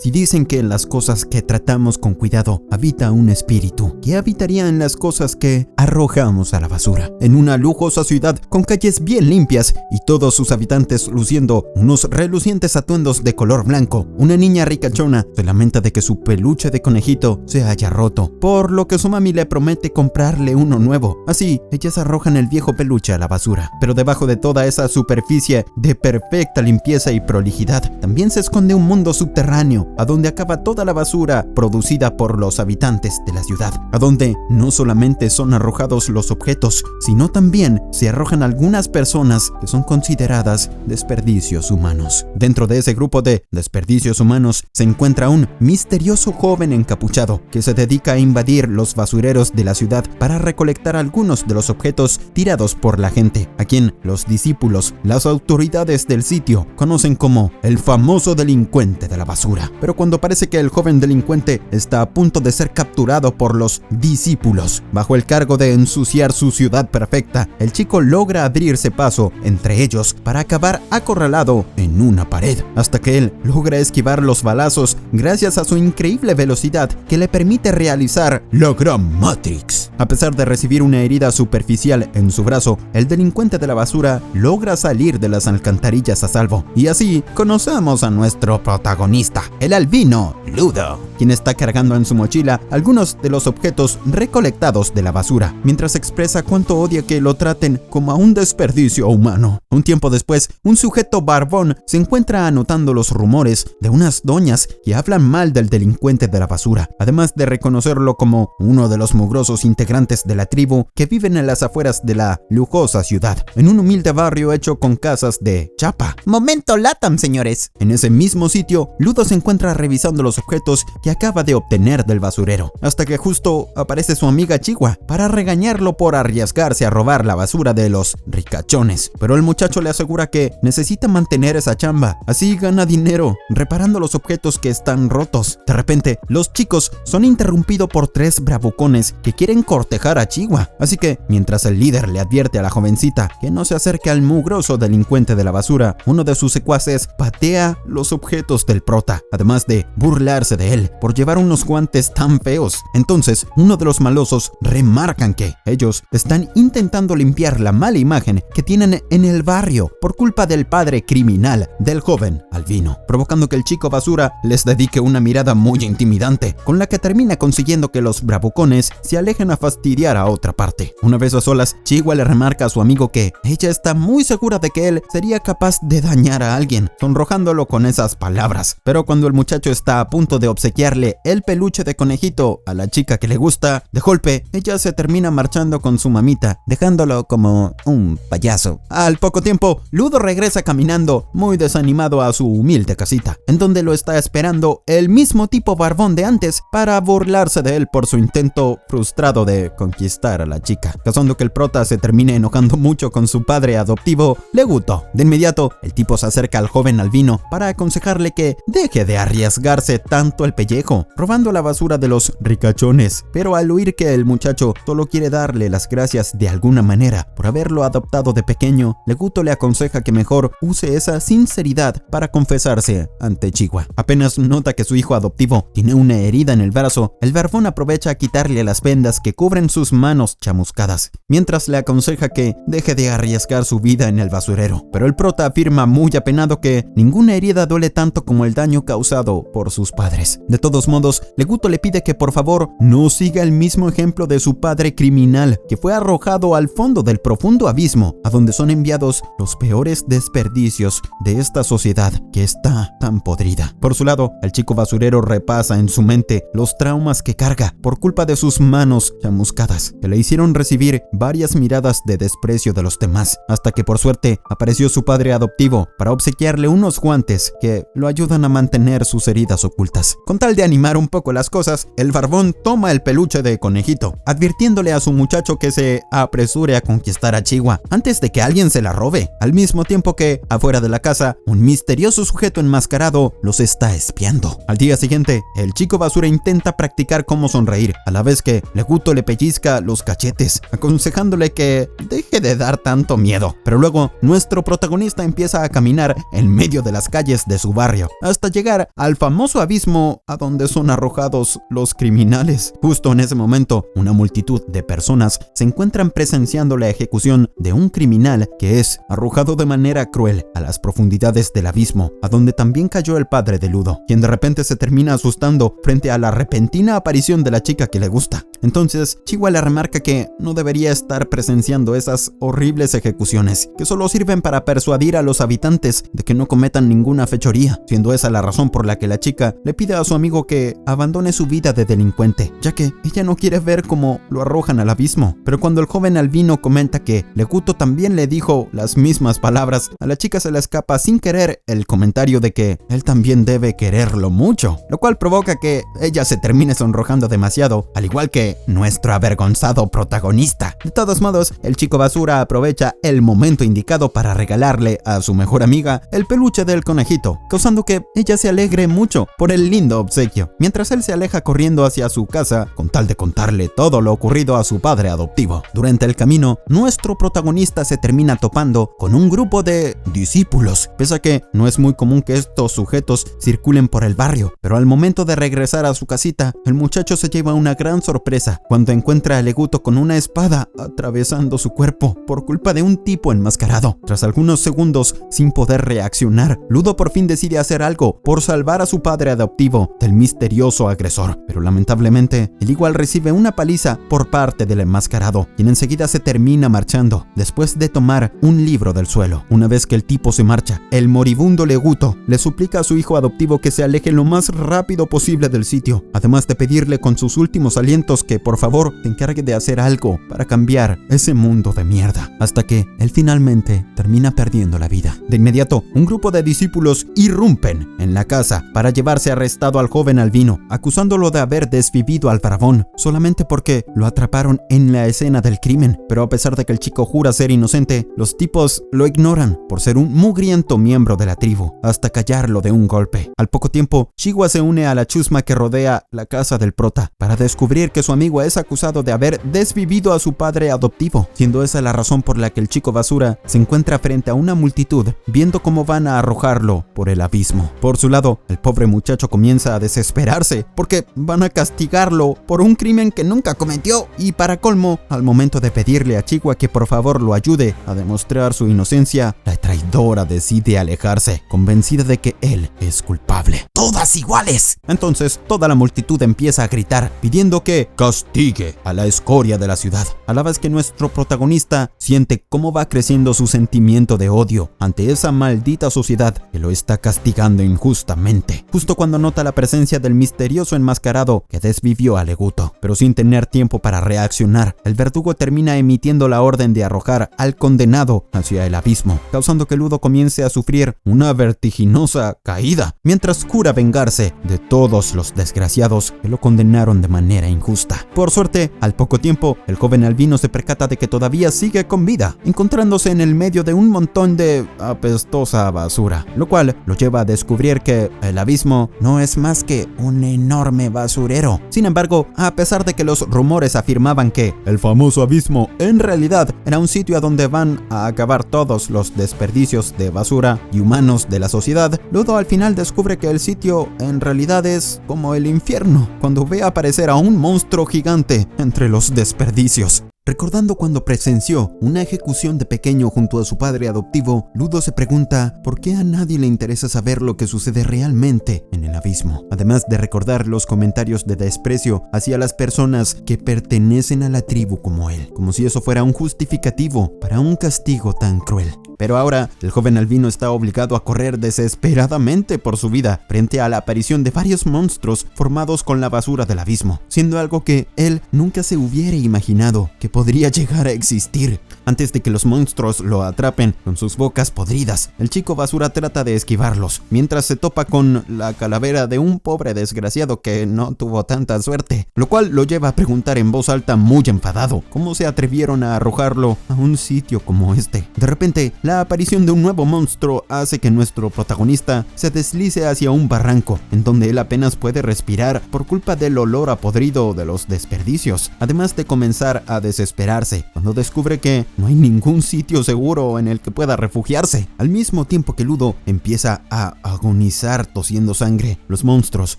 Si dicen que en las cosas que tratamos con cuidado habita un espíritu, ¿qué habitaría en las cosas que arrojamos a la basura? En una lujosa ciudad con calles bien limpias y todos sus habitantes luciendo unos relucientes atuendos de color blanco, una niña ricachona se lamenta de que su peluche de conejito se haya roto, por lo que su mami le promete comprarle uno nuevo. Así, ellas arrojan el viejo peluche a la basura. Pero debajo de toda esa superficie de perfecta limpieza y prolijidad, también se esconde un mundo subterráneo, a donde acaba toda la basura producida por los habitantes de la ciudad, a donde no solamente son arrojados los objetos, sino también se arrojan algunas personas que son consideradas desperdicios humanos. Dentro de ese grupo de desperdicios humanos se encuentra un misterioso joven encapuchado que se dedica a invadir los basureros de la ciudad para recolectar algunos de los objetos tirados por la gente, a quien los discípulos, las autoridades del sitio, conocen como el famoso delincuente de la basura. Pero cuando parece que el joven delincuente está a punto de ser capturado por los discípulos, bajo el cargo de ensuciar su ciudad perfecta, el chico logra abrirse paso entre ellos para acabar acorralado en una pared, hasta que él logra esquivar los balazos gracias a su increíble velocidad que le permite realizar la Gran Matrix. A pesar de recibir una herida superficial en su brazo, el delincuente de la basura logra salir de las alcantarillas a salvo. Y así conocemos a nuestro protagonista, el albino Ludo, quien está cargando en su mochila algunos de los objetos recolectados de la basura, mientras expresa cuánto odia que lo traten como a un desperdicio humano. Un tiempo después, un sujeto barbón se encuentra anotando los rumores de unas doñas que hablan mal del delincuente de la basura, además de reconocerlo como uno de los mugrosos integrantes de la tribu que viven en las afueras de la lujosa ciudad, en un humilde barrio hecho con casas de chapa. ¡Momento LATAM, señores! En ese mismo sitio, Ludo se encuentra revisando los objetos que acaba de obtener del basurero, hasta que justo aparece su amiga Chihuahua para regañarlo por arriesgarse a robar la basura de los ricachones. Pero el muchacho le asegura que necesita mantener esa chamba, así gana dinero reparando los objetos que están rotos. De repente, los chicos son interrumpidos por tres bravucones que quieren cortejar a Chihuahua, así que mientras el líder le advierte a la jovencita que no se acerque al mugroso delincuente de la basura, uno de sus secuaces patea los objetos del prota, además de burlarse de él por llevar unos guantes tan feos. Entonces, uno de los malosos remarcan que ellos están intentando limpiar la mala imagen que tienen en el barrio por culpa del padre criminal del joven albino, provocando que el chico basura les dedique una mirada muy intimidante, con la que termina consiguiendo que los bravucones se alejen a fastidiar a otra parte. Una vez a solas, Chihuahua le remarca a su amigo que ella está muy segura de que él sería capaz de dañar a alguien, sonrojándolo con esas palabras. Pero cuando el muchacho está a punto de obsequiarle el peluche de conejito a la chica que le gusta, de golpe, ella se termina marchando con su mamita, dejándolo como un payaso. Al poco tiempo, Ludo regresa caminando, muy desanimado, a su humilde casita, en donde lo está esperando el mismo tipo barbón de antes para burlarse de él por su intento frustrado de conquistar a la chica, causando que el prota se termine enojando mucho con su padre adoptivo, Leguto. De inmediato, el tipo se acerca al joven albino para aconsejarle que deje de arriesgarse tanto el pellejo, robando la basura de los ricachones. Pero al oír que el muchacho solo quiere darle las gracias de alguna manera por haberlo adoptado de pequeño, Leguto le aconseja que mejor use esa sinceridad para confesarse ante Chihuahua. Apenas nota que su hijo adoptivo tiene una herida en el brazo, el barbón aprovecha a quitarle las vendas que cubren sus manos chamuscadas, mientras le aconseja que deje de arriesgar su vida en el basurero. Pero el prota afirma muy apenado que ninguna herida duele tanto como el daño causado por sus padres. De todos modos, Leguto le pide que por favor no siga el mismo ejemplo de su padre criminal, que fue arrojado al fondo del profundo abismo, a donde son enviados los peores desperdicios de esta sociedad que está tan podrida. Por su lado, el chico basurero repasa en su mente los traumas que carga por culpa de sus manos chamuscadas, que le hicieron recibir varias miradas de desprecio de los demás, hasta que por suerte apareció su padre adoptivo para obsequiarle unos guantes que lo ayudan a mantener sus heridas ocultas. Con tal de animar un poco las cosas, el barbón toma el peluche de conejito, advirtiéndole a su muchacho que se apresure a conquistar a Chihuahua antes de que alguien se la robe, al mismo tiempo que, afuera de la casa, un misterioso sujeto enmascarado los está espiando. Al día siguiente, el chico basura intenta practicar cómo sonreír, a la vez que Leguto le pellizca los cachetes, aconsejándole que deje de dar tanto miedo. Pero luego, nuestro protagonista empieza a caminar en medio de las calles de su barrio, hasta llegar al famoso abismo abismo a donde son arrojados los criminales. Justo en ese momento, una multitud de personas se encuentran presenciando la ejecución de un criminal que es arrojado de manera cruel a las profundidades del abismo, a donde también cayó el padre de Ludo, quien de repente se termina asustando frente a la repentina aparición de la chica que le gusta. Entonces, Chihua le remarca que no debería estar presenciando esas horribles ejecuciones, que solo sirven para persuadir a los habitantes de que no cometan ninguna fechoría, siendo esa la razón por la que la chica le pide a su amigo que abandone su vida de delincuente, ya que ella no quiere ver cómo lo arrojan al abismo. Pero cuando el joven albino comenta que Leguto también le dijo las mismas palabras, a la chica se le escapa sin querer el comentario de que él también debe quererlo mucho, lo cual provoca que ella se termine sonrojando demasiado, al igual que nuestro avergonzado protagonista. De todos modos, el chico basura aprovecha el momento indicado para regalarle a su mejor amiga el peluche del conejito, causando que ella se alegre mucho por el lindo obsequio, mientras él se aleja corriendo hacia su casa con tal de contarle todo lo ocurrido a su padre adoptivo. Durante el camino, nuestro protagonista se termina topando con un grupo de discípulos, pese a que no es muy común que estos sujetos circulen por el barrio, pero al momento de regresar a su casita, el muchacho se lleva una gran sorpresa cuando encuentra a Leguto con una espada atravesando su cuerpo por culpa de un tipo enmascarado. Tras algunos segundos sin poder reaccionar, Ludo por fin decide hacer algo por salvar a su padre adoptivo del misterioso agresor, pero lamentablemente él igual recibe una paliza por parte del enmascarado, quien enseguida se termina marchando después de tomar un libro del suelo. Una vez que el tipo se marcha, el moribundo Leguto le suplica a su hijo adoptivo que se aleje lo más rápido posible del sitio, además de pedirle con sus últimos alientos que por favor se encargue de hacer algo para cambiar ese mundo de mierda, hasta que él finalmente termina perdiendo la vida. De inmediato, un grupo de discípulos irrumpen en la casa para llevarse arrestado al joven albino, acusándolo de haber desvivido al dragón solamente porque lo atraparon en la escena del crimen. Pero a pesar de que el chico jura ser inocente, los tipos lo ignoran por ser un mugriento miembro de la tribu, hasta callarlo de un golpe. Al poco tiempo, Chihua se une a la chusma que rodea la casa del prota para descubrir que su amigo es acusado de haber desvivido a su padre adoptivo, siendo esa la razón por la que el chico basura se encuentra frente a una multitud viendo cómo van a arrojarlo por el abismo. Por su lado, el pobre muchacho comienza a desesperarse porque van a castigarlo por un crimen que nunca cometió, y para colmo, al momento de pedirle a Chihua que por favor lo ayude a demostrar su inocencia, la traidora decide alejarse, convencida de que él es culpable. ¡Todas iguales! Entonces toda la multitud empieza a gritar pidiendo que castigue a la escoria de la ciudad, a la vez que nuestro protagonista siente cómo va creciendo su sentimiento de odio ante esa maldita sociedad que lo está castigando injustamente, justo cuando nota la presencia del misterioso enmascarado que desvivió a Leguto. Pero sin tener tiempo para reaccionar, el verdugo termina emitiendo la orden de arrojar al condenado hacia el abismo, causando que Ludo comience a sufrir una vertiginosa caída, mientras jura vengarse de todos los desgraciados que lo condenaron de manera injusta. Por suerte, al poco tiempo, el joven albino se percata de que todavía sigue con vida, encontrándose en el medio de un montón de apestosa basura, lo cual lo lleva a descubrir que el abismo no es más que un enorme basurero. Sin embargo, a pesar de que los rumores afirmaban que el famoso abismo en realidad era un sitio a donde van a acabar todos los desperdicios de basura y humanos de la sociedad, Ludo al final descubre que el sitio en realidad es como el infierno, cuando ve aparecer a un monstruo gigante entre los desperdicios. Recordando cuando presenció una ejecución de pequeño junto a su padre adoptivo, Ludo se pregunta por qué a nadie le interesa saber lo que sucede realmente en el abismo, además de recordar los comentarios de desprecio hacia las personas que pertenecen a la tribu como él, como si eso fuera un justificativo para un castigo tan cruel. Pero ahora, el joven albino está obligado a correr desesperadamente por su vida frente a la aparición de varios monstruos formados con la basura del abismo, siendo algo que él nunca se hubiera imaginado que podría llegar a existir. Antes de que los monstruos lo atrapen con sus bocas podridas, el chico basura trata de esquivarlos, mientras se topa con la calavera de un pobre desgraciado que no tuvo tanta suerte, lo cual lo lleva a preguntar en voz alta muy enfadado cómo se atrevieron a arrojarlo a un sitio como este. De repente, la La aparición de un nuevo monstruo hace que nuestro protagonista se deslice hacia un barranco, en donde él apenas puede respirar por culpa del olor a podrido de los desperdicios, además de comenzar a desesperarse cuando descubre que no hay ningún sitio seguro en el que pueda refugiarse. Al mismo tiempo que Ludo empieza a agonizar tosiendo sangre, los monstruos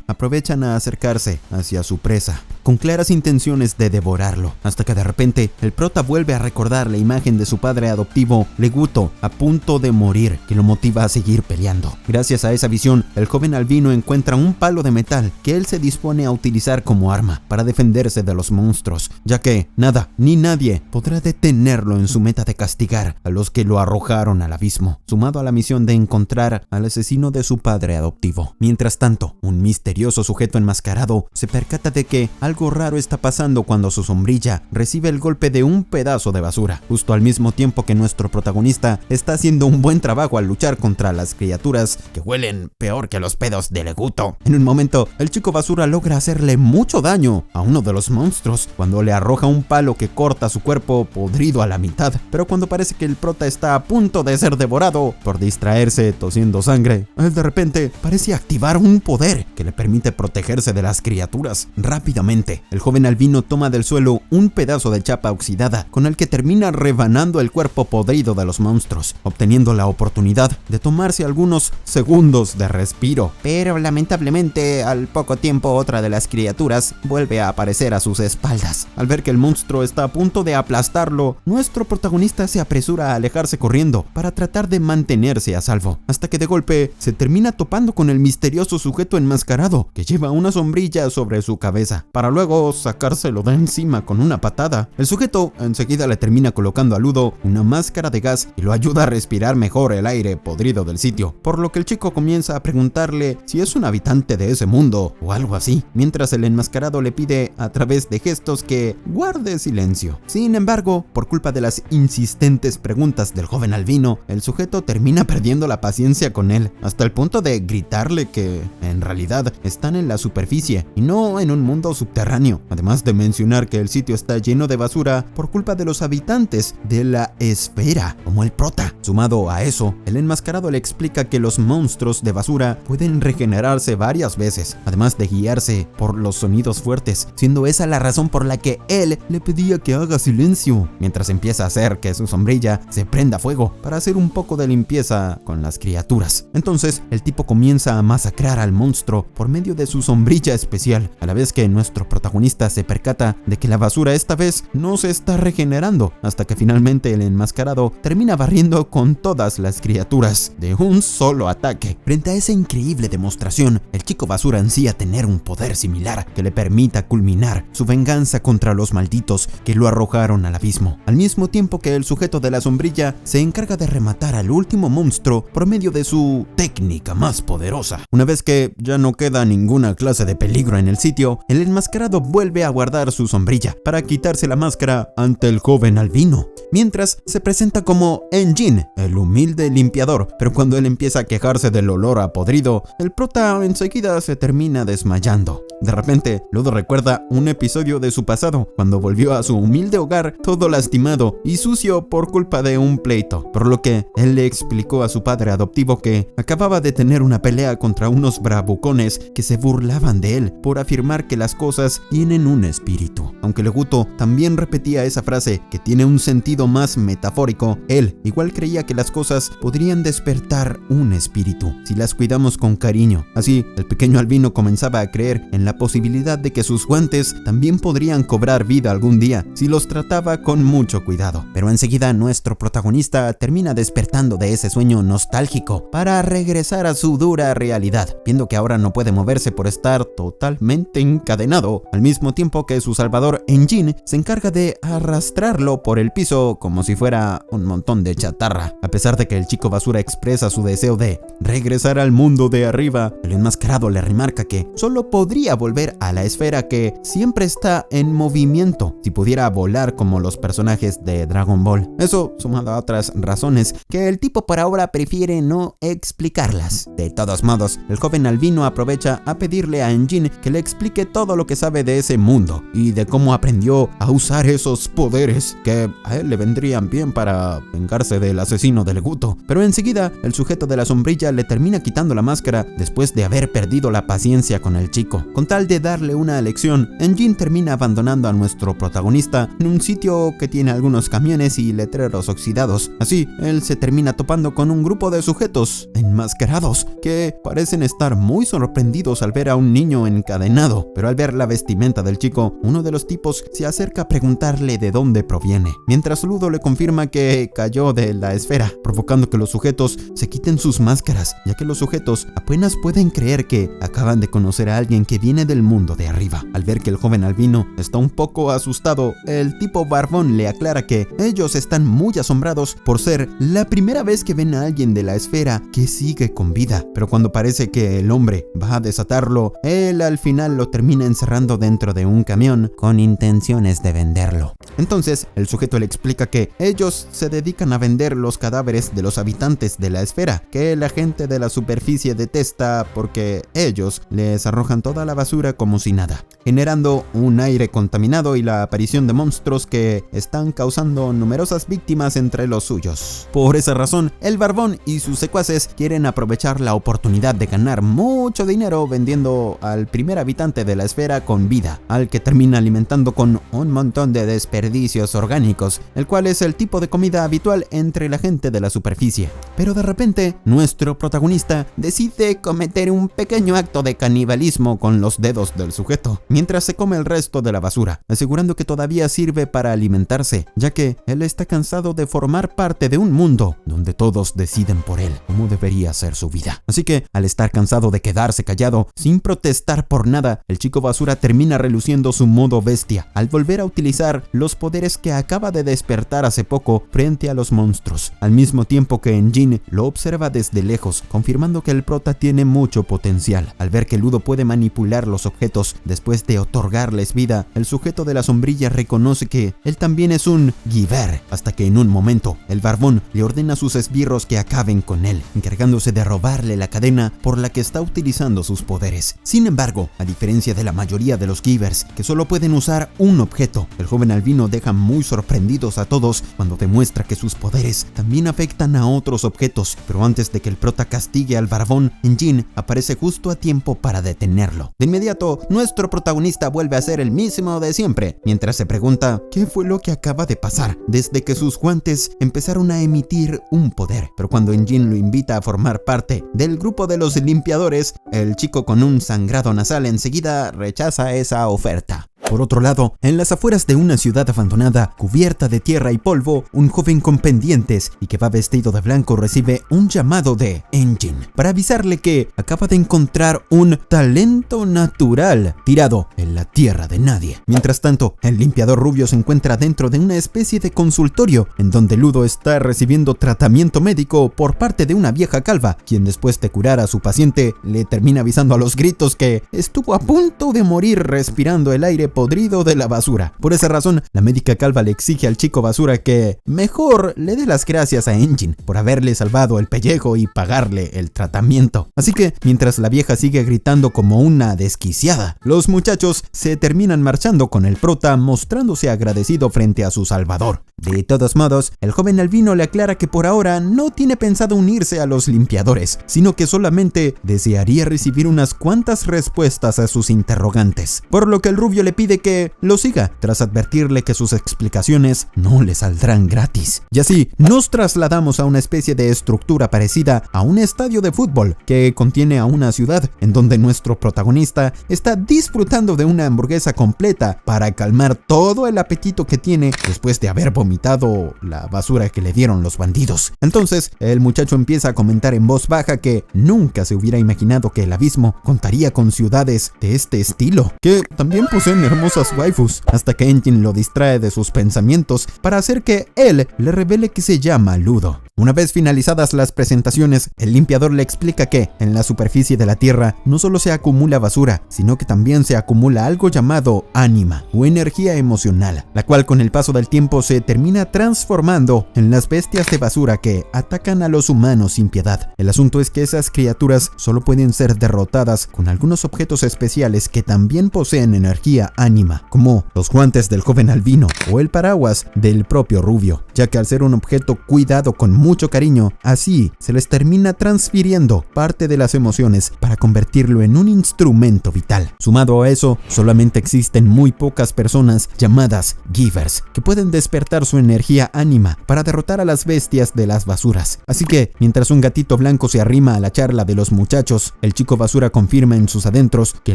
aprovechan a acercarse hacia su presa, con claras intenciones de devorarlo, hasta que de repente el prota vuelve a recordar la imagen de su padre adoptivo, Leguto, a punto de morir, que lo motiva a seguir peleando. Gracias a esa visión, el joven albino encuentra un palo de metal que él se dispone a utilizar como arma para defenderse de los monstruos, ya que nada ni nadie podrá detenerlo en su meta de castigar a los que lo arrojaron al abismo, sumado a la misión de encontrar al asesino de su padre adoptivo. Mientras tanto, un misterioso sujeto enmascarado se percata de que algo raro está pasando cuando su sombrilla recibe el golpe de un pedazo de basura, justo al mismo tiempo que nuestro protagonista está haciendo un buen trabajo al luchar contra las criaturas que huelen peor que los pedos de Leguto. En un momento, el chico basura logra hacerle mucho daño a uno de los monstruos cuando le arroja un palo que corta su cuerpo podrido a la mitad, pero cuando parece que el prota está a punto de ser devorado por distraerse tosiendo sangre, él de repente parece activar un poder que le permite protegerse de las criaturas. Rápidamente, el joven albino toma del suelo un pedazo de chapa oxidada con el que termina rebanando el cuerpo podrido de los monstruos, obteniendo la oportunidad de tomarse algunos segundos de respiro. Pero lamentablemente, al poco tiempo otra de las criaturas vuelve a aparecer a sus espaldas. Al ver que el monstruo está a punto de aplastarlo, nuestro protagonista se apresura a alejarse corriendo para tratar de mantenerse a salvo, hasta que de golpe se termina topando con el misterioso sujeto enmascarado que lleva una sombrilla sobre su cabeza, para luego sacárselo de encima con una patada. El sujeto enseguida le termina colocando a Ludo una máscara de gas y lo ayuda a respirar mejor el aire podrido del sitio, por lo que el chico comienza a preguntarle si es un habitante de ese mundo o algo así, mientras el enmascarado le pide a través de gestos que guarde silencio. Sin embargo, por culpa de las insistentes preguntas del joven albino, el sujeto termina perdiendo la paciencia con él, hasta el punto de gritarle que en realidad están en la superficie y no en un mundo subterráneo, además de mencionar que el sitio está lleno de basura por culpa de los habitantes de la esfera, como el prota. Sumado a eso, el enmascarado le explica que los monstruos de basura pueden regenerarse varias veces, además de guiarse por los sonidos fuertes, siendo esa la razón por la que él le pedía que haga silencio, mientras empieza a hacer que su sombrilla se prenda fuego para hacer un poco de limpieza con las criaturas. Entonces, el tipo comienza a masacrar al monstruo por medio de su sombrilla especial, a la vez que nuestro protagonista se percata de que la basura esta vez no se está regenerando, hasta que finalmente el enmascarado termina barriendo con todas las criaturas de un solo ataque. Frente a esa increíble demostración, el chico basura ansía tener un poder similar que le permita culminar su venganza contra los malditos que lo arrojaron al abismo, al mismo tiempo que el sujeto de la sombrilla se encarga de rematar al último monstruo por medio de su técnica más poderosa. Una vez que ya no queda ninguna clase de peligro en el sitio, el enmascarado vuelve a guardar su sombrilla para quitarse la máscara ante el joven albino, mientras se presenta como Engine, el humilde limpiador, pero cuando él empieza a quejarse del olor a podrido, el prota enseguida se termina desmayando. De repente, Ludo recuerda un episodio de su pasado, cuando volvió a su humilde hogar todo lastimado y sucio por culpa de un pleito, por lo que él le explicó a su padre adoptivo que acababa de tener una pelea contra unos bravucones que se burlaban de él por afirmar que las cosas tienen un espíritu. Aunque Leguto también repetía esa frase que tiene un sentido más metafórico, él igual creía que las cosas podrían despertar un espíritu si las cuidamos con cariño. Así, el pequeño albino comenzaba a creer en la posibilidad de que sus guantes también podrían cobrar vida algún día si los trataba con mucho cuidado. Pero enseguida nuestro protagonista termina despertando de ese sueño nostálgico para regresar a su dura realidad, viendo que ahora no puede moverse por estar totalmente encadenado, al mismo tiempo que su salvador Engine se encarga de arrastrarlo por el piso como si fuera un montón de chatarra. A pesar de que el chico basura expresa su deseo de regresar al mundo de arriba, el enmascarado le remarca que solo podría volver a la esfera que siempre está en movimiento si pudiera volar como los personajes de Dragon Ball. Eso sumado a otras razones que el tipo por ahora prefiere no explicarlas. De todos modos, el joven albino aprovecha a pedirle a Engine que le explique todo lo que sabe de ese mundo y de cómo aprendió a usar esos poderes que a él le vendrían bien para vengarse del asesino de Leguto. Pero enseguida, el sujeto de la sombrilla le termina quitando la máscara después de haber perdido la paciencia con el chico. Con tal de darle una lección, Enjin termina abandonando a nuestro protagonista en un sitio que tiene algunos camiones y letreros oxidados. Así, él se termina topando con un grupo de sujetos enmascarados que parecen estar muy sorprendidos al ver a un niño encadenado. Pero al ver la vestimenta del chico, uno de los tipos se acerca a preguntarle de dónde proviene, mientras Ludo le confirma que cayó de la esfera, provocando que los sujetos se quiten sus máscaras, ya que los sujetos apenas pueden creer que acaban de conocer a alguien que viene del mundo de arriba. Al ver que el joven albino está un poco asustado, el tipo barbón le aclara que ellos están muy asombrados por ser la primera vez que ven a alguien de la esfera que sigue con vida. Pero cuando parece que el hombre va a desatarlo, él al final lo termina encerrando dentro de un camión con intenciones de venderlo. Entonces, el sujeto le explica que ellos se dedican a vender los cadáveres de los habitantes de la esfera, que la gente de la superficie detesta porque ellos les arrojan toda la basura como si nada, generando un aire contaminado y la aparición de monstruos que están causando numerosas víctimas entre los suyos. Por esa razón, el barbón y sus secuaces quieren aprovechar la oportunidad de ganar mucho dinero vendiendo al primer habitante de la esfera con vida, al que termina alimentando con un montón de desperdicios orgánicos, el cual es el tipo de comida habitual entre la gente de la superficie. Pero de repente, nuestro protagonista decide cometer un pequeño acto de canibalismo con los dedos del sujeto, mientras se come el resto de la basura, asegurando que todavía sirve para alimentarse, ya que él está cansado de formar parte de un mundo donde todos deciden por él cómo debería ser su vida. Así que, al estar cansado de quedarse callado, sin protestar por nada, el chico basura termina reluciendo su modo bestia, al volver a utilizar los poderes que acaba de despertar hace poco frente a los monstruos, al mismo tiempo que Enjin lo observa desde lejos, confirmando que el prota tiene mucho potencial. Al ver que Ludo puede manipular los objetos después de otorgarles vida, el sujeto de la sombrilla reconoce que él también es un giver, hasta que en un momento el barbón le ordena a sus esbirros que acaben con él, encargándose de robarle la cadena por la que está utilizando sus poderes. Sin embargo, a diferencia de la mayoría de los givers, que solo pueden usar un objeto, el joven albino deja muy sorprendidos a todos cuando demuestra que sus poderes también afectan a otros objetos. Pero antes de que el prota castigue al barbón, Enjin aparece justo a tiempo para detenerlo. De inmediato, nuestro protagonista vuelve a ser el mismo de siempre, mientras se pregunta qué fue lo que acaba de pasar desde que sus guantes empezaron a emitir un poder. Pero cuando Enjin lo invita a formar parte del grupo de los limpiadores, el chico con un sangrado nasal enseguida rechaza esa oferta. Por otro lado, en las afueras de una ciudad abandonada, cubierta de tierra y polvo, un joven con pendientes y que va vestido de blanco recibe un llamado de Enjin para avisarle que acaba de encontrar un talento natural tirado en la tierra de nadie. Mientras tanto, el limpiador rubio se encuentra dentro de una especie de consultorio en donde Ludo está recibiendo tratamiento médico por parte de una vieja calva, quien después de curar a su paciente le termina avisando a los gritos que estuvo a punto de morir respirando el aire podrido de la basura. Por esa razón, la médica calva le exige al chico basura que mejor le dé las gracias a Enjin por haberle salvado el pellejo y pagarle el tratamiento. Así que, mientras la vieja sigue gritando como una desquiciada, los muchachos se terminan marchando con el prota mostrándose agradecido frente a su salvador. De todos modos, el joven albino le aclara que por ahora no tiene pensado unirse a los limpiadores, sino que solamente desearía recibir unas cuantas respuestas a sus interrogantes, por lo que el rubio le pide que lo siga, tras advertirle que sus explicaciones no le saldrán gratis. Y así, nos trasladamos a una especie de estructura parecida a un estadio de fútbol que contiene a una ciudad en donde nuestro protagonista está disfrutando de una hamburguesa completa para calmar todo el apetito que tiene después de haber vomitado la basura que le dieron los bandidos. Entonces, el muchacho empieza a comentar en voz baja que nunca se hubiera imaginado que el abismo contaría con ciudades de este estilo, que también poseen hermosas waifus, hasta que Enjin lo distrae de sus pensamientos para hacer que él le revele que se llama Ludo. Una vez finalizadas las presentaciones, el limpiador le explica que en la superficie de la tierra no solo se acumula basura, sino que también se acumula algo llamado ánima o energía emocional, la cual con el paso del tiempo se termina transformando en las bestias de basura que atacan a los humanos sin piedad. El asunto es que esas criaturas solo pueden ser derrotadas con algunos objetos especiales que también poseen energía ánima, como los guantes del joven albino o el paraguas del propio rubio, ya que al ser un objeto cuidado con mucho cariño, así se les termina transfiriendo parte de las emociones para convertirlo en un instrumento vital. Sumado a eso, solamente existen muy pocas personas llamadas Givers que pueden despertar su energía ánima para derrotar a las bestias de las basuras. Así que, mientras un gatito blanco se arrima a la charla de los muchachos, el chico basura confirma en sus adentros que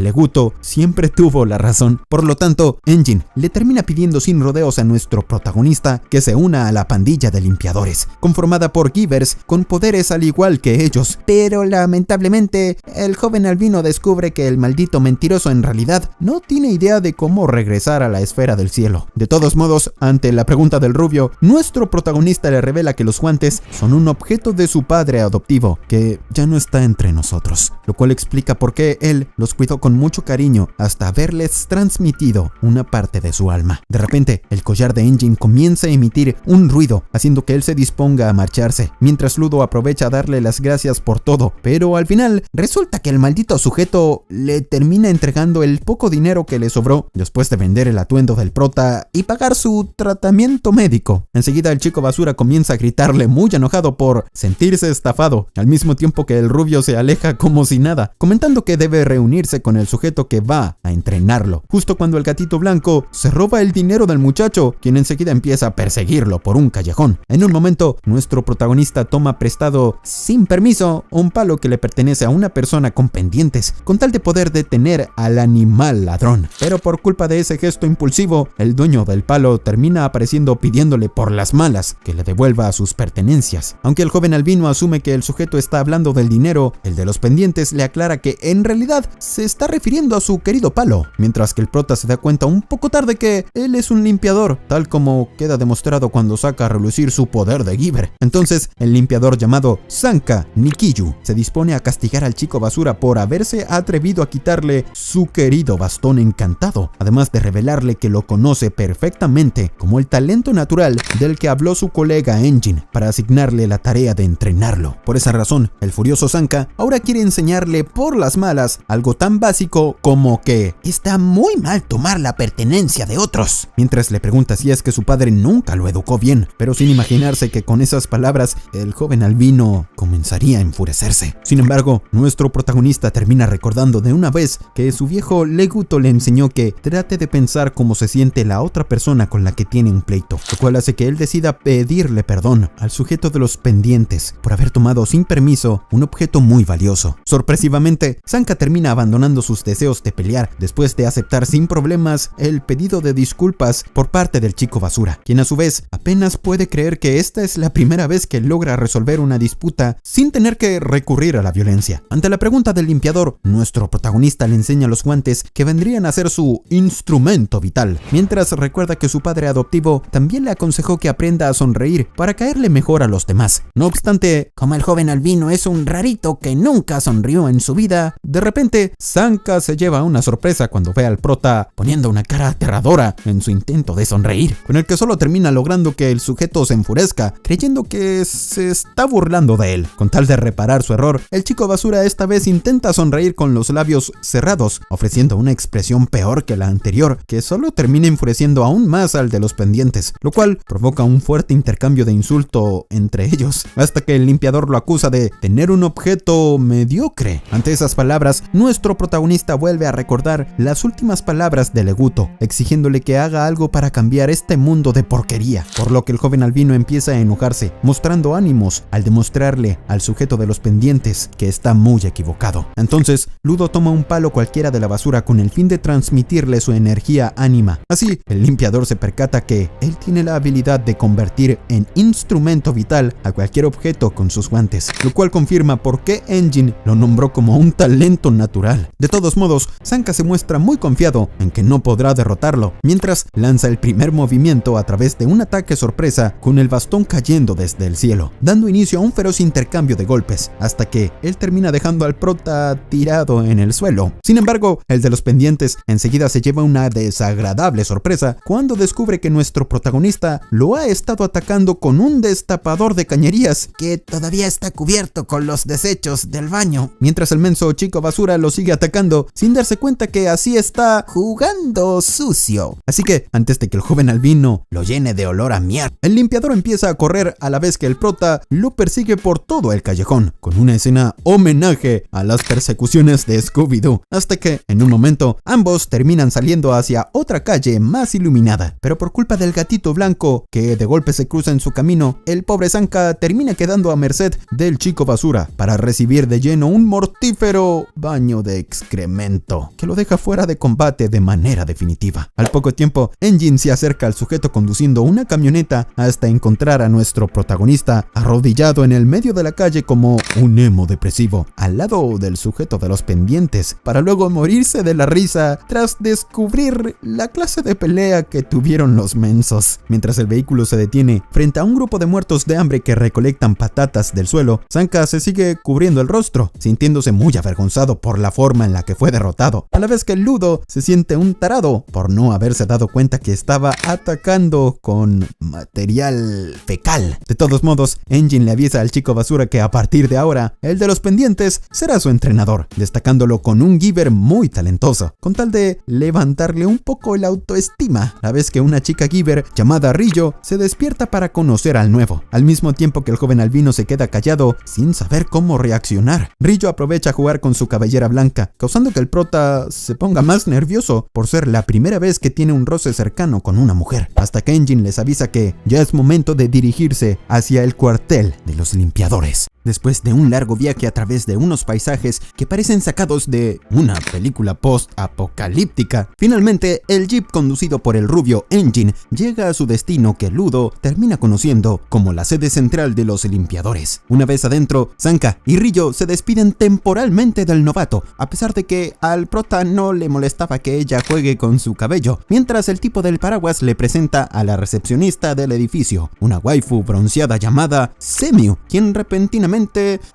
Leguto siempre tuvo la razón. Por lo tanto, Engine le termina pidiendo sin rodeos a nuestro protagonista que se una a la pandilla de limpiadores, conformada por Givers con poderes al igual que ellos. Pero lamentablemente, el joven albino descubre que el maldito mentiroso en realidad no tiene idea de cómo regresar a la esfera del cielo. De todos modos, ante la pregunta del rubio, nuestro protagonista le revela que los guantes son un objeto de su padre adoptivo, que ya no está entre nosotros, lo cual explica por qué él los cuidó con mucho cariño hasta haberles transmitido una parte de su alma. De repente, el collar de Engine comienza a emitir un ruido, haciendo que él se disponga a marcharse, mientras Ludo aprovecha a darle las gracias por todo, pero al final resulta que el maldito sujeto le termina entregando el poco dinero que le sobró después de vender el atuendo del prota y pagar su tratamiento médico. Enseguida el chico basura comienza a gritarle muy enojado por sentirse estafado, al mismo tiempo que el rubio se aleja como si nada, comentando que debe reunirse con el sujeto que va a entrenarlo, justo cuando el gatito blanco se roba el dinero del muchacho, quien enseguida empieza a perseguirlo por un callejón. En un momento, nuestro protagonista toma prestado, sin permiso, un palo que le pertenece a una persona con pendientes, con tal de poder detener al animal ladrón. Pero por culpa de ese gesto impulsivo, el dueño del palo termina apareciendo pidiéndole por las malas que le devuelva sus pertenencias. Aunque el joven albino asume que el sujeto está hablando del dinero, el de los pendientes le aclara que en realidad se está refiriendo a su querido palo, mientras que el prota se da cuenta un poco tarde que él es un limpiador, tal como queda demostrado cuando saca a relucir su poder de Giver. Entonces, el limpiador llamado Sanka Nikiyu se dispone a castigar al chico basura por haberse atrevido a quitarle su querido bastón encantado, además de revelarle que lo conoce perfectamente como el talento natural del que habló su colega Engine para asignarle la tarea de entrenarlo. Por esa razón, el furioso Sanka ahora quiere enseñarle por las malas algo tan básico como que está muy mal tomar la pertenencia de otros, mientras le pregunta si es que su padre nunca lo educó bien, pero sin imaginarse que con esas palabras el joven albino comenzaría a enfurecerse. Sin embargo, nuestro protagonista termina recordando de una vez que su viejo Leguto le enseñó que trate de pensar cómo se siente la otra persona con la que tiene un pleito, lo cual hace que él decida pedirle perdón al sujeto de los pendientes por haber tomado sin permiso un objeto muy valioso. Sorpresivamente, Sanka termina abandonando sus deseos de pelear después de aceptar sin problemas el pedido de disculpas por parte del chico basura, quien a su vez apenas puede creer que esta es la primera vez que logra resolver una disputa sin tener que recurrir a la violencia. Ante la pregunta del limpiador, nuestro protagonista le enseña los guantes que vendrían a ser su instrumento vital, mientras recuerda que su padre adoptivo también le aconsejó que aprenda a sonreír para caerle mejor a los demás. No obstante, como el joven albino es un rarito que nunca sonrió en su vida, de repente Sanka se lleva una sorpresa cuando ve al prota poniendo una cara aterradora en su intento de sonreír, con el que solo termina logrando que el sujeto se enfurezca, creyendo que se está burlando de él. Con tal de reparar su error, el chico basura esta vez intenta sonreír con los labios cerrados, ofreciendo una expresión peor que la anterior, que solo termina enfureciendo aún más al de los pendientes, lo cual provoca un fuerte intercambio de insulto entre ellos, hasta que el limpiador lo acusa de tener un objeto mediocre. Ante esas palabras, nuestro protagonista vuelve a recordar las últimas palabras de Leguto, exigiéndole que haga algo para cambiar este mundo de porquería, por lo que el joven albino empieza a enojarse, mostrando ánimos al demostrarle al sujeto de los pendientes que está muy equivocado. Entonces, Ludo toma un palo cualquiera de la basura con el fin de transmitirle su energía ánima. Así, el limpiador se percata que él tiene la habilidad de convertir en instrumento vital a cualquier objeto con sus guantes, lo cual confirma por qué Engine lo nombró como un talento natural. De todos modos, Sanka se muestra muy confiado en que no podrá derrotarlo, mientras lanza el primer movimiento a través de un ataque sorpresa con el bastón cayendo desde el cielo, dando inicio a un feroz intercambio de golpes, hasta que él termina dejando al prota tirado en el suelo. Sin embargo, el de los pendientes enseguida se lleva una desagradable sorpresa cuando descubre que nuestro protagonista lo ha estado atacando con un destapador de cañerías que todavía está cubierto con los desechos del baño, mientras el menso chico basura lo sigue atacando sin darse cuenta que así está jugando sucio. Así que, antes de que el joven albino lo llene de olor a mierda, el limpiador empieza a correr a la vez que el prota lo persigue por todo el callejón, con una escena homenaje a las persecuciones de Scooby-Doo, hasta que, en un momento, ambos terminan saliendo hacia otra calle más iluminada. Pero por culpa del gatito blanco, que de golpe se cruza en su camino, el pobre Sanka termina quedando a merced del chico basura, para recibir de lleno un mortífero baño de excremento, que lo deja fuera de combate de manera definitiva. Al poco tiempo, Engine se acerca al sujeto conduciendo una camioneta hasta encontrar a nuestro protagonista arrodillado en el medio de la calle como un emo depresivo, al lado del sujeto de los pendientes, para luego morirse de la risa tras descubrir la clase de pelea que tuvieron los mensos. Mientras el vehículo se detiene frente a un grupo de muertos de hambre que recolectan patatas del suelo, Sanka se sigue cubriendo el rostro, sintiéndose muy avergonzado por la forma en la que fue derrotado, a la vez que Ludo se siente un tarado por no haberse dado cuenta que estaba atacando con material fecal. De todos modos, Engine le avisa al chico basura que a partir de ahora, el de los pendientes será su entrenador, destacándolo con un giver muy talentoso, con tal de levantarle un poco la autoestima, a la vez que una chica giver llamada Rillo se despierta para conocer al nuevo, al mismo tiempo que el joven albino se queda callado sin saber cómo reaccionar. Rillo aprovecha a jugar con su cabellera blanca, causando que el prota se ponga más nervioso por ser la primera vez que tiene un roce cercano con una mujer, hasta que Engine les avisa que ya es momento de dirigirse hacia el cuartel de los limpiadores. Después de un largo viaje a través de unos paisajes que parecen sacados de una película post-apocalíptica, finalmente el jeep conducido por el rubio Engine llega a su destino, que Ludo termina conociendo como la sede central de los limpiadores. Una vez adentro, Sanka y Rillo se despiden temporalmente del novato, a pesar de que al prota no le molestaba que ella juegue con su cabello, mientras el tipo del paraguas le presenta a la recepcionista del edificio, una waifu bronceada llamada Semiu, quien repentinamente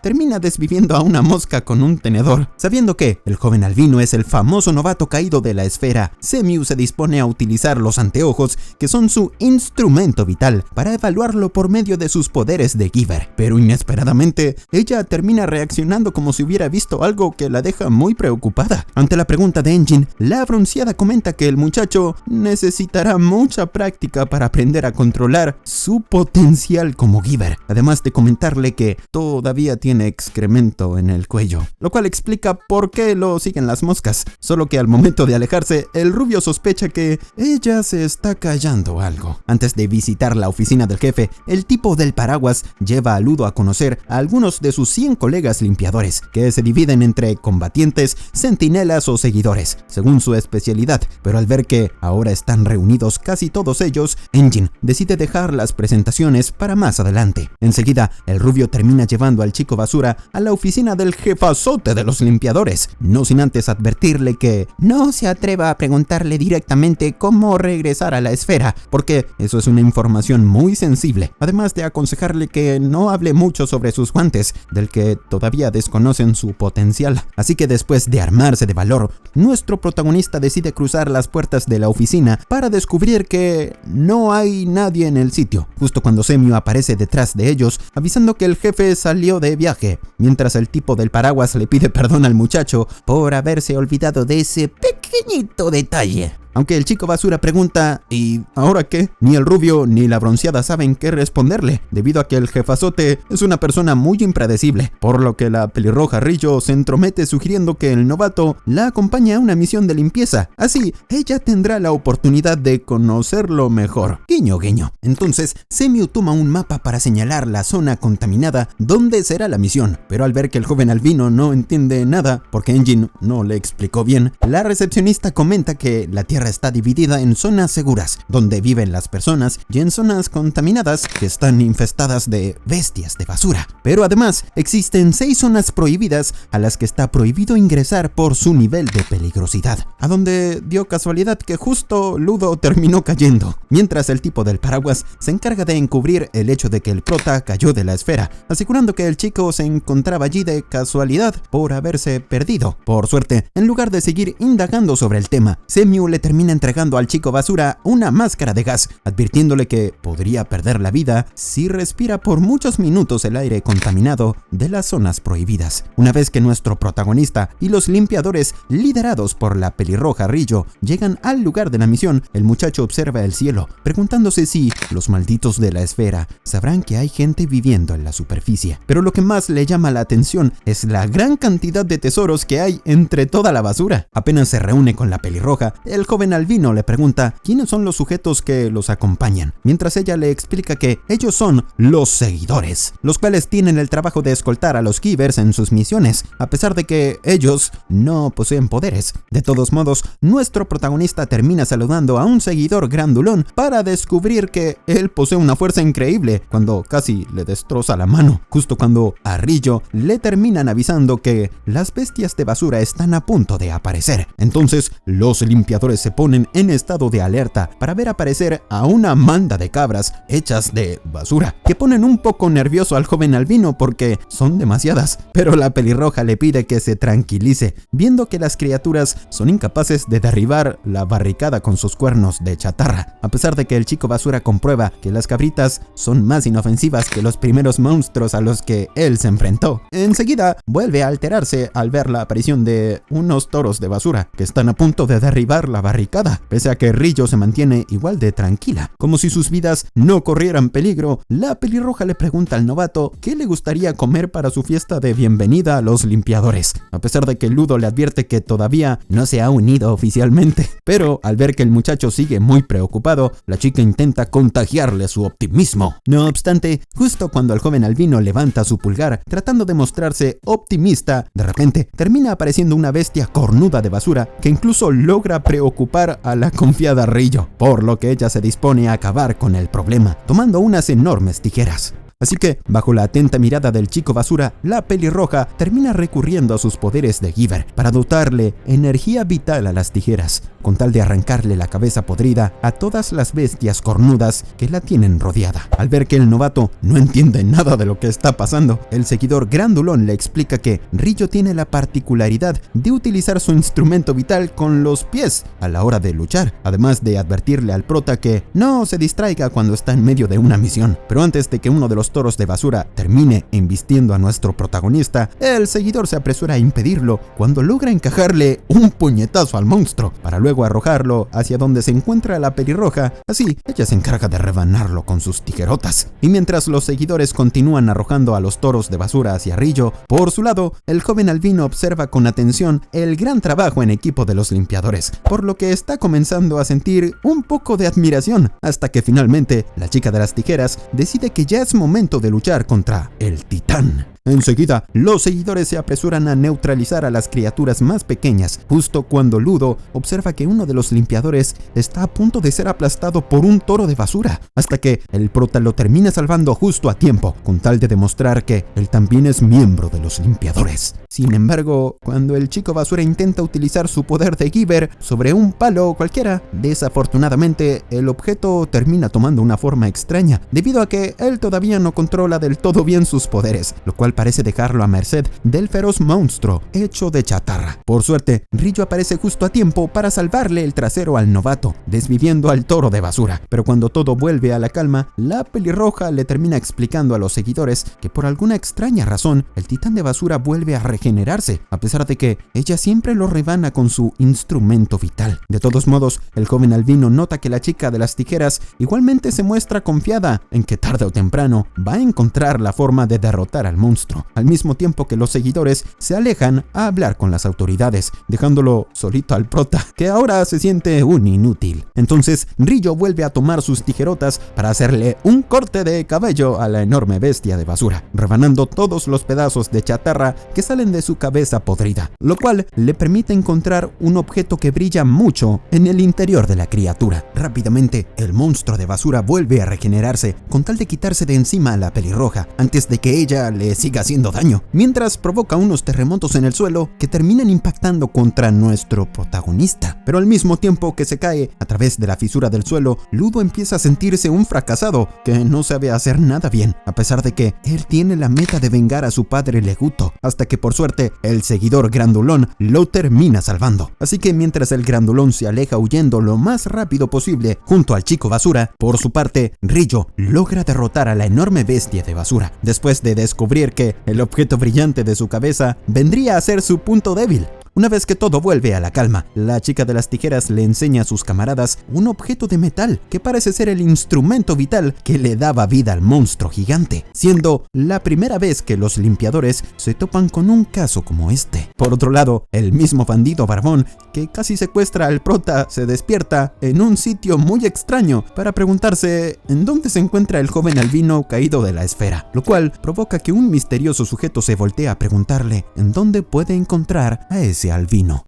termina desviviendo a una mosca con un tenedor. Sabiendo que el joven albino es el famoso novato caído de la esfera, Semiu se dispone a utilizar los anteojos, que son su instrumento vital, para evaluarlo por medio de sus poderes de giver. Pero inesperadamente, ella termina reaccionando como si hubiera visto algo que la deja muy preocupada. Ante la pregunta de Engine, la bronceada comenta que el muchacho necesitará mucha práctica para aprender a controlar su potencial como giver, además de comentarle que todavía tiene excremento en el cuello, lo cual explica por qué lo siguen las moscas, solo que al momento de alejarse, el rubio sospecha que ella se está callando algo. Antes de visitar la oficina del jefe, el tipo del paraguas lleva a Ludo a conocer a algunos de sus 100 colegas limpiadores, que se dividen entre combatientes, centinelas o seguidores, según su especialidad, pero al ver que ahora están reunidos casi todos ellos, Engine decide dejar las presentaciones para más adelante. Enseguida, el rubio termina llevando al chico basura a la oficina del jefazote de los limpiadores, no sin antes advertirle que no se atreva a preguntarle directamente cómo regresar a la esfera, porque eso es una información muy sensible, además de aconsejarle que no hable mucho sobre sus guantes, del que todavía desconocen su potencial. Así que después de armarse de valor, nuestro protagonista decide cruzar las puertas de la oficina para descubrir que no hay nadie en el sitio, justo cuando Semiu aparece detrás de ellos, avisando que el jefe salió de viaje, mientras el tipo del paraguas le pide perdón al muchacho por haberse olvidado de ese pequeñito detalle. Aunque el chico basura pregunta ¿y ahora qué?, ni el rubio ni la bronceada saben qué responderle, debido a que el jefazote es una persona muy impredecible, por lo que la pelirroja Rillo se entromete sugiriendo que el novato la acompañe a una misión de limpieza, así ella tendrá la oportunidad de conocerlo mejor. Guiño guiño. Entonces Semiu toma un mapa para señalar la zona contaminada donde será la misión, pero al ver que el joven albino no entiende nada, porque Engine no le explicó bien, la recepcionista comenta que la tierra está dividida en zonas seguras, donde viven las personas, y en zonas contaminadas, que están infestadas de bestias de basura. Pero además, existen 6 zonas prohibidas a las que está prohibido ingresar por su nivel de peligrosidad, a donde dio casualidad que justo Ludo terminó cayendo, mientras el tipo del paraguas se encarga de encubrir el hecho de que el prota cayó de la esfera, asegurando que el chico se encontraba allí de casualidad por haberse perdido. Por suerte, en lugar de seguir indagando sobre el tema, Semiu le termina termina entregando al chico basura una máscara de gas, advirtiéndole que podría perder la vida si respira por muchos minutos el aire contaminado de las zonas prohibidas. Una vez que nuestro protagonista y los limpiadores, liderados por la pelirroja Rillo, llegan al lugar de la misión, el muchacho observa el cielo, preguntándose si los malditos de la esfera sabrán que hay gente viviendo en la superficie. Pero lo que más le llama la atención es la gran cantidad de tesoros que hay entre toda la basura. Apenas se reúne con la pelirroja, el joven albino le pregunta quiénes son los sujetos que los acompañan, mientras ella le explica que ellos son los seguidores, los cuales tienen el trabajo de escoltar a los Givers en sus misiones, a pesar de que ellos no poseen poderes. De todos modos, nuestro protagonista termina saludando a un seguidor grandulón para descubrir que él posee una fuerza increíble cuando casi le destroza la mano, justo cuando a Rillo le terminan avisando que las bestias de basura están a punto de aparecer. Entonces, los limpiadores se ponen en estado de alerta para ver aparecer a una manda de cabras hechas de basura, que ponen un poco nervioso al joven albino porque son demasiadas, pero la pelirroja le pide que se tranquilice, viendo que las criaturas son incapaces de derribar la barricada con sus cuernos de chatarra, a pesar de que el chico basura comprueba que las cabritas son más inofensivas que los primeros monstruos a los que él se enfrentó. Enseguida vuelve a alterarse al ver la aparición de unos toros de basura que están a punto de derribar la barricada, pese a que Rillo se mantiene igual de tranquila, como si sus vidas no corrieran peligro. La pelirroja le pregunta al novato qué le gustaría comer para su fiesta de bienvenida a los limpiadores, a pesar de que Ludo le advierte que todavía no se ha unido oficialmente. Pero al ver que el muchacho sigue muy preocupado, la chica intenta contagiarle su optimismo. No obstante, justo cuando el joven albino levanta su pulgar tratando de mostrarse optimista, de repente termina apareciendo una bestia cornuda de basura que incluso logra preocupar a la confiada Rillo, por lo que ella se dispone a acabar con el problema, tomando unas enormes tijeras. Así que, bajo la atenta mirada del chico basura, la pelirroja termina recurriendo a sus poderes de Giver para dotarle energía vital a las tijeras, con tal de arrancarle la cabeza podrida a todas las bestias cornudas que la tienen rodeada. Al ver que el novato no entiende nada de lo que está pasando, el seguidor grandulón le explica que Rillo tiene la particularidad de utilizar su instrumento vital con los pies a la hora de luchar, además de advertirle al prota que no se distraiga cuando está en medio de una misión. Pero antes de que uno de los toros de basura termine embistiendo a nuestro protagonista, el seguidor se apresura a impedirlo cuando logra encajarle un puñetazo al monstruo para luego arrojarlo hacia donde se encuentra la pelirroja. Así, ella se encarga de rebanarlo con sus tijerotas. Y mientras los seguidores continúan arrojando a los toros de basura hacia Rillo, por su lado, el joven albino observa con atención el gran trabajo en equipo de los limpiadores, por lo que está comenzando a sentir un poco de admiración, hasta que finalmente la chica de las tijeras decide que ya es momento de luchar contra el titán. Enseguida, los seguidores se apresuran a neutralizar a las criaturas más pequeñas, justo cuando Ludo observa que uno de los limpiadores está a punto de ser aplastado por un toro de basura, hasta que el prota lo termina salvando justo a tiempo, con tal de demostrar que él también es miembro de los limpiadores. Sin embargo, cuando el chico basura intenta utilizar su poder de Giver sobre un palo cualquiera, desafortunadamente el objeto termina tomando una forma extraña, debido a que él todavía no controla del todo bien sus poderes, lo cual parece dejarlo a merced del feroz monstruo hecho de chatarra. Por suerte, Rillo aparece justo a tiempo para salvarle el trasero al novato, desviviendo al toro de basura. Pero cuando todo vuelve a la calma, la pelirroja le termina explicando a los seguidores que por alguna extraña razón, el titán de basura vuelve a regenerarse, a pesar de que ella siempre lo rebana con su instrumento vital. De todos modos, el joven albino nota que la chica de las tijeras igualmente se muestra confiada en que tarde o temprano va a encontrar la forma de derrotar al monstruo, al mismo tiempo que los seguidores se alejan a hablar con las autoridades, dejándolo solito al prota, que ahora se siente un inútil. Entonces, Rillo vuelve a tomar sus tijerotas para hacerle un corte de cabello a la enorme bestia de basura, rebanando todos los pedazos de chatarra que salen de su cabeza podrida, lo cual le permite encontrar un objeto que brilla mucho en el interior de la criatura. Rápidamente, el monstruo de basura vuelve a regenerarse con tal de quitarse de encima a la pelirroja, antes de que ella le siga siga haciendo daño, mientras provoca unos terremotos en el suelo que terminan impactando contra nuestro protagonista. Pero al mismo tiempo que se cae a través de la fisura del suelo, Ludo empieza a sentirse un fracasado que no sabe hacer nada bien, a pesar de que él tiene la meta de vengar a su padre Leguto, hasta que por suerte el seguidor Grandulón lo termina salvando. Así que mientras el Grandulón se aleja huyendo lo más rápido posible junto al chico basura, por su parte Rillo logra derrotar a la enorme bestia de basura, después de descubrir que el objeto brillante de su cabeza vendría a ser su punto débil. Una vez que todo vuelve a la calma, la chica de las tijeras le enseña a sus camaradas un objeto de metal que parece ser el instrumento vital que le daba vida al monstruo gigante, siendo la primera vez que los limpiadores se topan con un caso como este. Por otro lado, el mismo bandido barbón que casi secuestra al prota se despierta en un sitio muy extraño para preguntarse en dónde se encuentra el joven albino caído de la esfera, lo cual provoca que un misterioso sujeto se voltee a preguntarle en dónde puede encontrar a ese albino.